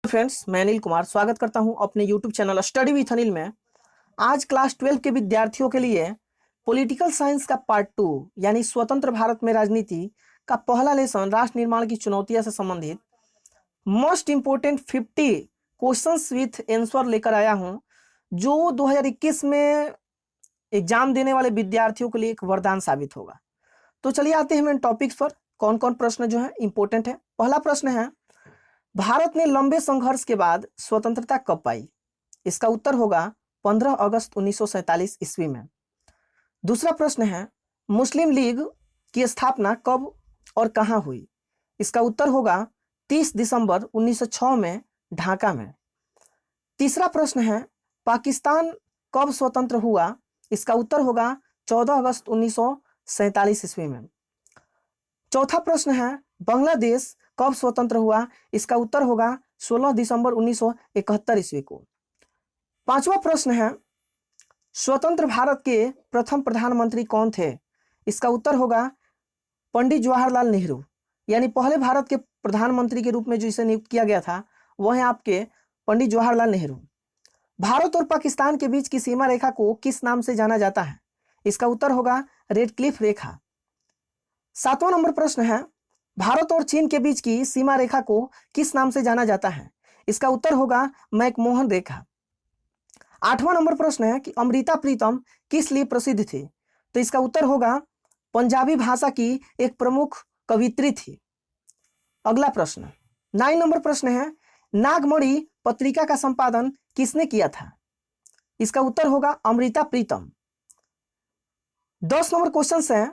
Friends, मैं अनिल कुमार स्वागत करता हूं अपने YouTube channel study with Anil में। आज क्लास 12 के विद्यार्थियों के लिए पॉलिटिकल साइंस का पार्ट 2 यानी स्वतंत्र भारत में राजनीति का पहला लेसन राष्ट्र निर्माण की चुनौतियां से संबंधित most important 50 questions with answer लेकर आया हूं, जो 2021 में एग्जाम देने वाले विद्यार्थियों के लिए एक वरदान साबित होगा। तो चलिए आते हैं मेन टॉपिक्स पर। कौन कौन प्रश्न जो है इंपॉर्टेंट है। पहला प्रश्न है, भारत ने लंबे संघर्ष के बाद स्वतंत्रता कब पाई? इसका उत्तर होगा 15 अगस्त 1947 ईस्वी में। दूसरा प्रश्न है, मुस्लिम लीग की स्थापना कब और कहां हुई? इसका उत्तर होगा 30 दिसंबर 1906 में ढाका में। तीसरा प्रश्न है, पाकिस्तान कब स्वतंत्र हुआ? इसका उत्तर होगा 14 अगस्त 1947 ईस्वी में। चौथा प्रश्न है, बांग्लादेश कब स्वतंत्र हुआ? इसका उत्तर होगा 16 दिसंबर 1971 ईस्वी को। पांचवा प्रश्न है, स्वतंत्र भारत के प्रथम प्रधानमंत्री कौन थे? इसका उत्तर होगा पंडित जवाहरलाल नेहरू, यानी पहले भारत के प्रधानमंत्री के रूप में जो इसे नियुक्त किया गया था वह है आपके पंडित जवाहरलाल नेहरू। भारत और पाकिस्तान के बीच की सीमा रेखा को किस नाम से जाना जाता है? इसका उत्तर होगा रेड क्लिफ रेखा। सातवां नंबर प्रश्न है, भारत और चीन के बीच की सीमा रेखा को किस नाम से जाना जाता है? इसका उत्तर होगा मैकमोहन रेखा। आठवां नंबर प्रश्न है कि अमृता प्रीतम किस लिए प्रसिद्ध थी? तो इसका उत्तर होगा पंजाबी भाषा की एक प्रमुख कवियत्री थी। अगला प्रश्न 9 नंबर प्रश्न है, नागमणि पत्रिका का संपादन किसने किया था? इसका उत्तर होगा अमृता प्रीतम। 10 नंबर क्वेश्चन है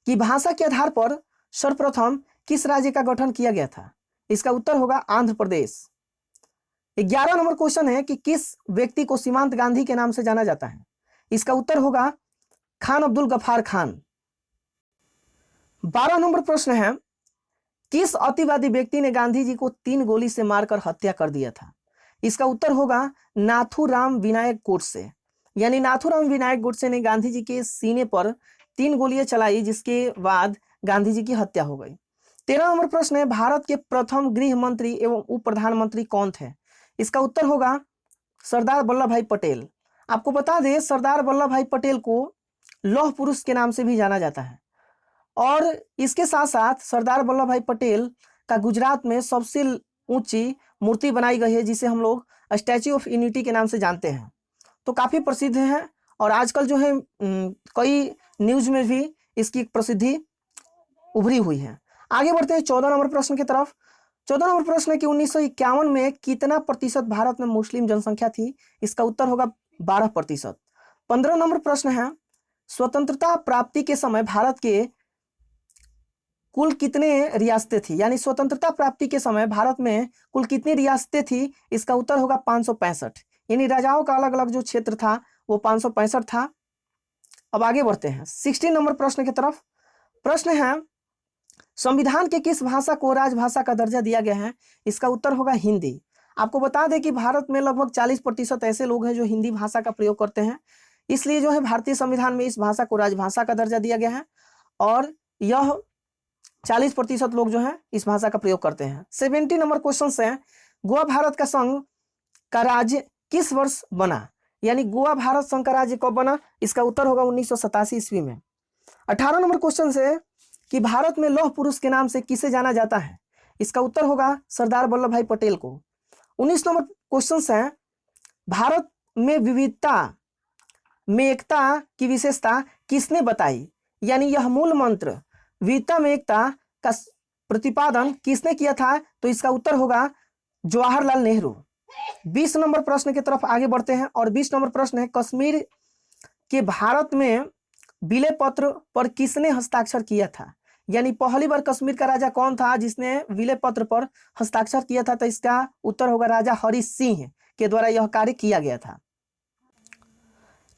कि भाषा के आधार पर सर्वप्रथम किस राज्य का गठन किया गया था? इसका उत्तर होगा आंध्र प्रदेश। 11 नंबर क्वेश्चन है कि किस व्यक्ति को सीमांत गांधी के नाम से जाना जाता है? इसका उत्तर होगा खान अब्दुल गफ्फार खान। 12 नंबर प्रश्न है, किस अतिवादी व्यक्ति ने गांधी जी को 3 गोली से मारकर हत्या कर दिया था? इसका उत्तर होगा नाथूराम विनायक गोडसे, यानी नाथूराम विनायक गोडसे ने गांधी जी के सीने पर 3 गोलियां चलाई, जिसके बाद गांधी जी की हत्या हो गई। 13 नंबर प्रश्न है, भारत के प्रथम गृह मंत्री एवं उप प्रधानमंत्री कौन थे? इसका उत्तर होगा सरदार वल्लभ भाई पटेल। आपको बता दें, सरदार वल्लभ भाई पटेल को लौह पुरुष के नाम से भी जाना जाता है। और इसके साथ साथ सरदार वल्लभ भाई पटेल का गुजरात में सबसे ऊंची मूर्ति बनाई गई है, जिसे हम लोग स्टैच्यू ऑफ यूनिटी के नाम से जानते हैं। तो काफी प्रसिद्ध है और आजकल जो है कई न्यूज में भी इसकी प्रसिद्धि उभरी हुई है। आगे बढ़ते हैं 14 नंबर प्रश्न की तरफ। 14 नंबर प्रश्न है कि 1951 में कितना प्रतिशत भारत में मुस्लिम जनसंख्या थी? इसका उत्तर होगा 12%। 15 नंबर प्रश्न है, स्वतंत्रता प्राप्ति के समय भारत के कुल कितने रियासतें थी? यानी स्वतंत्रता प्राप्ति के समय भारत में कुल कितनी रियासतें थी? इसका उत्तर होगा 565, यानी राजाओं का अलग अलग जो क्षेत्र था वो 565 था। अब आगे बढ़ते हैं 16 नंबर प्रश्न की तरफ। प्रश्न है, संविधान के किस भाषा को राजभाषा का दर्जा दिया गया है? इसका उत्तर होगा हिंदी। आपको बता दें कि भारत में लगभग 40% ऐसे लोग हैं जो हिंदी भाषा का प्रयोग करते हैं, इसलिए जो है भारतीय संविधान में इस भाषा को राजभाषा का दर्जा दिया गया है और यह 40% लोग जो है इस भाषा का प्रयोग करते हैं। 70 नंबर क्वेश्चन है, गोवा भारत का संघ का राज्य किस वर्ष बना? यानी गोवा भारत संघ का राज्य कब बना? इसका उत्तर होगा 1987 ईस्वी में। 18 नंबर क्वेश्चन है कि भारत में लौह पुरुष के नाम से किसे जाना जाता है? इसका उत्तर होगा सरदार वल्लभ भाई पटेल को। 19 नंबर क्वेश्चन है, भारत में विविधता में एकता की विशेषता किसने बताई? यानी यह मूल मंत्र विविधता में एकता का प्रतिपादन किसने किया था? तो इसका उत्तर होगा जवाहरलाल नेहरू। 20 नंबर प्रश्न की तरफ आगे बढ़ते हैं और 20 नंबर प्रश्न है, कश्मीर के भारत में विलय पत्र पर किसने हस्ताक्षर किया था? यानी पहली बार कश्मीर का राजा कौन था जिसने विलय पत्र पर हस्ताक्षर किया था? तो इसका उत्तर होगा राजा हरि सिंह के द्वारा यह कार्य किया गया था।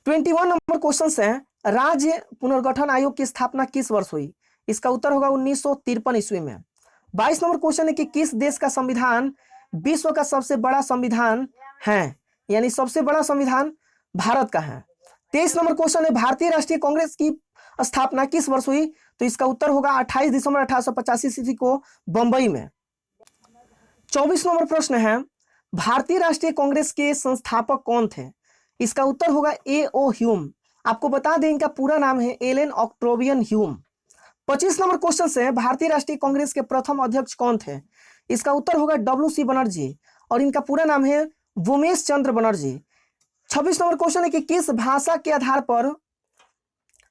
21 नंबर क्वेश्चन है, राज्य पुनर्गठन आयोग की स्थापना किस वर्ष हुई? इसका उत्तर होगा 1953 ईस्वी में। 22 नंबर क्वेश्चन है कि किस देश का संविधान विश्व का सबसे बड़ा संविधान है? यानी सबसे बड़ा संविधान भारत का है। 23 नंबर क्वेश्चन है, भारतीय राष्ट्रीय कांग्रेस की स्थापना किस वर्ष हुई? तो इसका उत्तर होगा 28 दिसंबर 1885 ईस्वी को बंबई में। 24 नंबर प्रश्न है, भारतीय राष्ट्रीय कांग्रेस के संस्थापक कौन थे? इसका उत्तर होगा A.O. ह्यूम। आपको बता दें इनका पूरा नाम है Allan Octavian Hume. 25 number question से भारतीय राष्ट्रीय कांग्रेस के प्रथम अध्यक्ष कौन थे? इसका उत्तर होगा W.C. बनर्जी और इनका पूरा नाम है वोमेश चंद्र बनर्जी। 26 नंबर क्वेश्चन है कि किस भाषा के आधार पर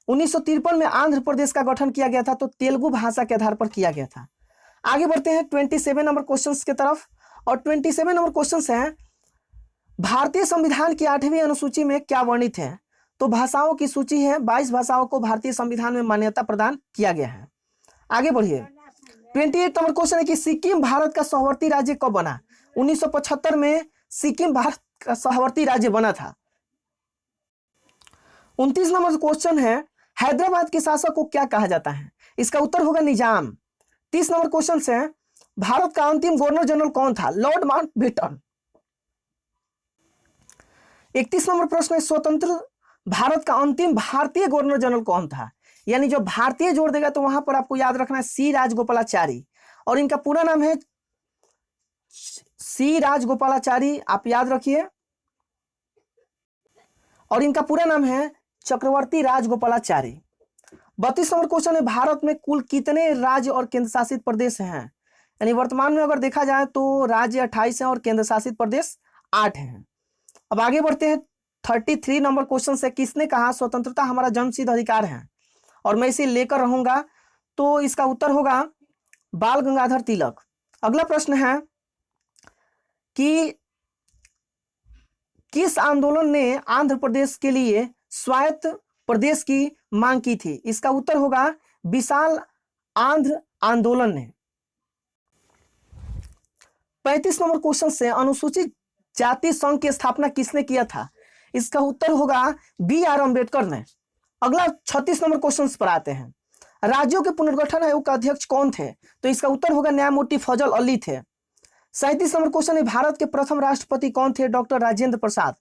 1953 में आंध्र प्रदेश का गठन किया गया था? तो तेलुगु भाषा के आधार पर किया गया था। आगे बढ़ते हैं 27 नंबर क्वेश्चन की तरफ और 27 नंबर क्वेश्चन है भारतीय संविधान की 8वीं अनुसूची में क्या वर्णित है? तो भाषाओं की सूची है, 22 भाषाओं को भारतीय संविधान में मान्यता प्रदान किया गया है। आगे बढ़िए 28 नंबर क्वेश्चन है कि सिक्किम भारत का सहवर्ती राज्य कब बना? 1975 में सिक्किम भारत का सहवर्ती राज्य बना था। 29 नंबर क्वेश्चन है हैदराबाद के शासक को क्या कहा जाता है? इसका उत्तर होगा निजाम। 30 नंबर क्वेश्चन से भारत का अंतिम गवर्नर जनरल कौन था? Lord Mountbatten. 31 नंबर प्रश्न है स्वतंत्र भारत का अंतिम भारतीय गवर्नर जनरल कौन था? यानी जो भारतीय जोड़ देगा तो वहां पर आपको याद रखना है सी राजगोपालाचारी और इनका पूरा नाम है सी राजगोपालाचारी, आप याद रखिए। और इनका पूरा नाम है चक्रवर्ती राजगोपालाचारी। 32 नंबर क्वेश्चन है भारत में कुल कितने राज्य और केंद्र शासित प्रदेश हैं? यानी वर्तमान में अगर देखा जाए तो राज्य 28 हैं और केंद्र शासित प्रदेश 8 हैं। अब आगे बढ़ते हैं 33 नंबर क्वेश्चन से किसने कहा स्वतंत्रता हमारा जन्मसिद्ध अधिकार है? और मैं इसे लेकर रहूंगा, तो इसका उत्तर होगा बाल गंगाधर तिलक। अगला प्रश्न है कि किस आंदोलन ने आंध्र प्रदेश के लिए स्वायत्त प्रदेश की मांग की थी? इसका उत्तर होगा विशाल आंध्र आंदोलन ने। 35 नंबर क्वेश्चन से अनुसूचित जाति संघ की स्थापना किसने किया था? इसका उत्तर होगा B.R. अम्बेडकर ने। अगला 36 नंबर क्वेश्चन पर आते हैं राज्यों के पुनर्गठन आयोग का अध्यक्ष कौन थे? तो इसका उत्तर होगा न्यायमूर्ति फजल अली थे। 37 नंबर क्वेश्चन है भारत के प्रथम राष्ट्रपति कौन थे? डॉक्टर राजेंद्र प्रसाद,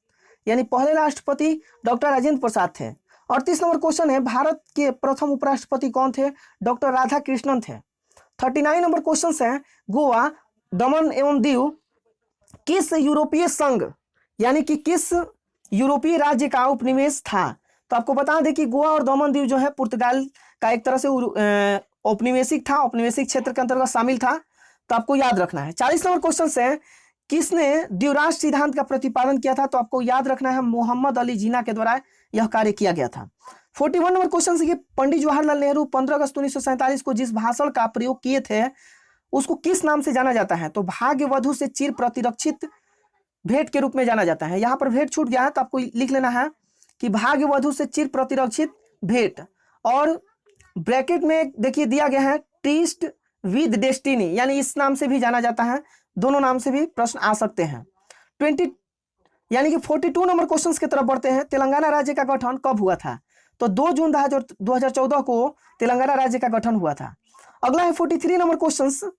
यानी पहले राष्ट्रपति डॉक्टर राजेंद्र प्रसाद थे। 38 नंबर क्वेश्चन है भारत के प्रथम उपराष्ट्रपति कौन थे? डॉक्टर राधा कृष्णन थे। 39 नंबर क्वेश्चन है गोवा, दमन एवं दीव किस यूरोपीय संघ यानी कि किस यूरोपीय राज्य का उपनिवेश था? तो आपको बता दें कि गोवा और दमन दीव जो है पुर्तगाल का एक तरह से औपनिवेशिक था, औपनिवेशिक क्षेत्र के अंतर्गत शामिल था, तो आपको याद रखना है। 40 नंबर क्वेश्चन है किसने द्विराष्ट्र सिद्धांत का प्रतिपादन किया था? तो आपको याद रखना है मोहम्मद अली जिन्ना के द्वारा यह कार्य किया गया था। 41 नंबर क्वेश्चन है कि पंडित जवाहरलाल नेहरू 15 अगस्त 1947 को जिस भाषण का प्रयोग किए थे उसको किस नाम से जाना जाता है? तो भाग्य वधु से चिर प्रतिरक्षित भेंट के रूप में जाना जाता है। यहाँ पर भेंट छूट गया है तो आपको लिख लेना है कि भाग्य वधु से चिर प्रतिरक्षित भेंट, और ब्रैकेट में देखिए दिया गया है ट्रीस्ट विद डेस्टिनी, यानी इस नाम से भी जाना जाता है। दोनों नाम से भी प्रश्न आ सकते हैं। 42 नंबर क्वेश्चन की तरफ बढ़ते हैं तेलंगाना राज्य का गठन कब हुआ था? तो 2 जून 2014 को तेलंगाना राज्य का गठन हुआ था। अगला है 43 नंबर क्वेश्चन।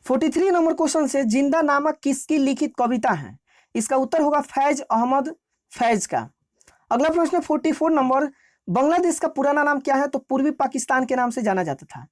43 नंबर क्वेश्चन से जिंदा नामक किसकी लिखित कविता है? इसका उत्तर होगा फैज अहमद फैज का। अगला प्रश्न 44 नंबर बांग्लादेश का पुराना नाम क्या है? तो पूर्वी पाकिस्तान के नाम से जाना जाता था।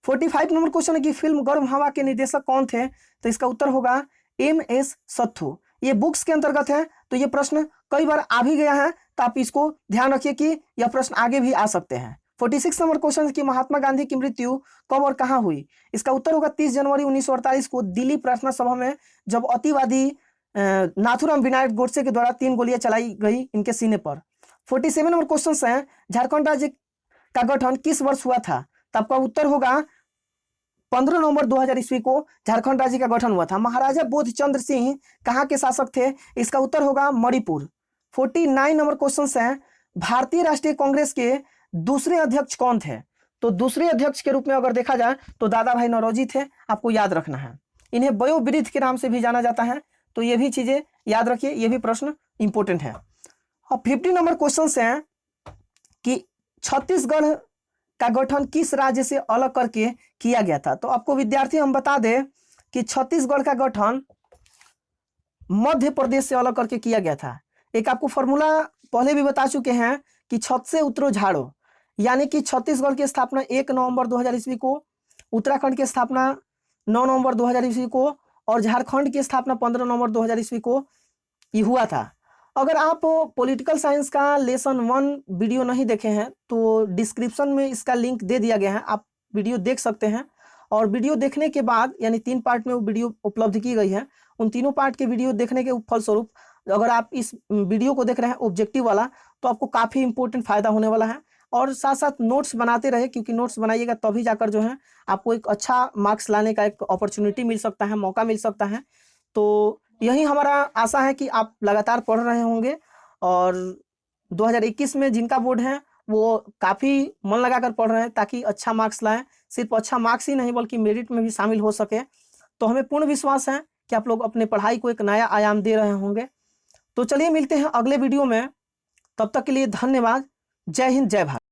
45 नंबर क्वेश्चन है कि फिल्म गर्म हवा के निर्देशक कौन थे? तो इसका उत्तर होगा M.S. सत्थू। ये बुक्स के अंतर्गत है तो ये प्रश्न कई बार आ भी गया है, तो आप इसको ध्यान रखिए कि यह प्रश्न आगे भी आ सकते हैं। 46 नंबर क्वेश्चन है कि महात्मा गांधी की मृत्यु कब और कहां हुई? इसका उत्तर होगा 30 जनवरी 1948 को दिल्ली प्रार्थना सभा में, जब अतिवादी नाथूराम विनायक गोडसे के द्वारा 3 गोलियां चलाई गई इनके सीने पर। 47 नंबर क्वेश्चन है झारखंड राज्य का गठन किस वर्ष हुआ था? तो आपका उत्तर होगा 15 नवंबर 2000 ईस्वी को झारखंड राज्य का गठन हुआ था। महाराजा बोधचंद्र सिंह कहाँ के शासक थे? इसका उत्तर होगा मणिपुर। 49 नंबर क्वेश्चन है भारतीय राष्ट्रीय कांग्रेस के दूसरे अध्यक्ष कौन थे? तो दूसरे अध्यक्ष के रूप में अगर देखा जाए तो दादा भाई नौरोजी थे, आपको याद रखना है। इन्हें वयोवृद्ध के नाम से भी जाना जाता है, तो ये भी चीजें याद रखिए, ये भी प्रश्न इंपोर्टेंट है। और 50 नंबर क्वेश्चन है कि छत्तीसगढ़ का गठन किस राज्य से अलग करके किया गया था? तो आपको विद्यार्थी हम बता दें कि छत्तीसगढ़ का गठन मध्य प्रदेश से अलग करके किया गया था। एक आपको फॉर्मूला पहले भी बता चुके हैं कि छत से उतरो झाड़ो, यानी कि छत्तीसगढ़ की स्थापना 1 नवंबर 2000 ईस्वी को, उत्तराखंड की स्थापना 9 नवंबर 2000 ईस्वी को, और झारखंड की स्थापना 15 नवंबर 2000 ईस्वी को ये हुआ था। अगर आप पॉलिटिकल साइंस का लेसन 1 वीडियो नहीं देखे हैं तो डिस्क्रिप्शन में इसका लिंक दे दिया गया है, आप वीडियो देख सकते हैं। और वीडियो देखने के बाद, यानी 3 पार्ट में वो वीडियो उपलब्ध की गई है, उन तीनों पार्ट के वीडियो देखने के फलस्वरूप अगर आप इस वीडियो को देख रहे हैं ऑब्जेक्टिव वाला, तो आपको काफ़ी इंपॉर्टेंट फायदा होने वाला है। और साथ साथ नोट्स बनाते रहे, क्योंकि नोट्स बनाइएगा तभी जाकर जो है आपको एक अच्छा मार्क्स लाने का एक अपॉर्चुनिटी मिल सकता है, मौका मिल सकता है। तो यही हमारा आशा है कि आप लगातार पढ़ रहे होंगे, और 2021 में जिनका बोर्ड है वो काफ़ी मन लगाकर पढ़ रहे हैं ताकि अच्छा मार्क्स लाएं। सिर्फ अच्छा मार्क्स ही नहीं बल्कि मेरिट में भी शामिल हो सके। तो हमें पूर्ण विश्वास है कि आप लोग अपने पढ़ाई को एक नया आयाम दे रहे होंगे। तो चलिए मिलते हैं अगले वीडियो में, तब तक के लिए धन्यवाद। जय हिंद, जय भारत।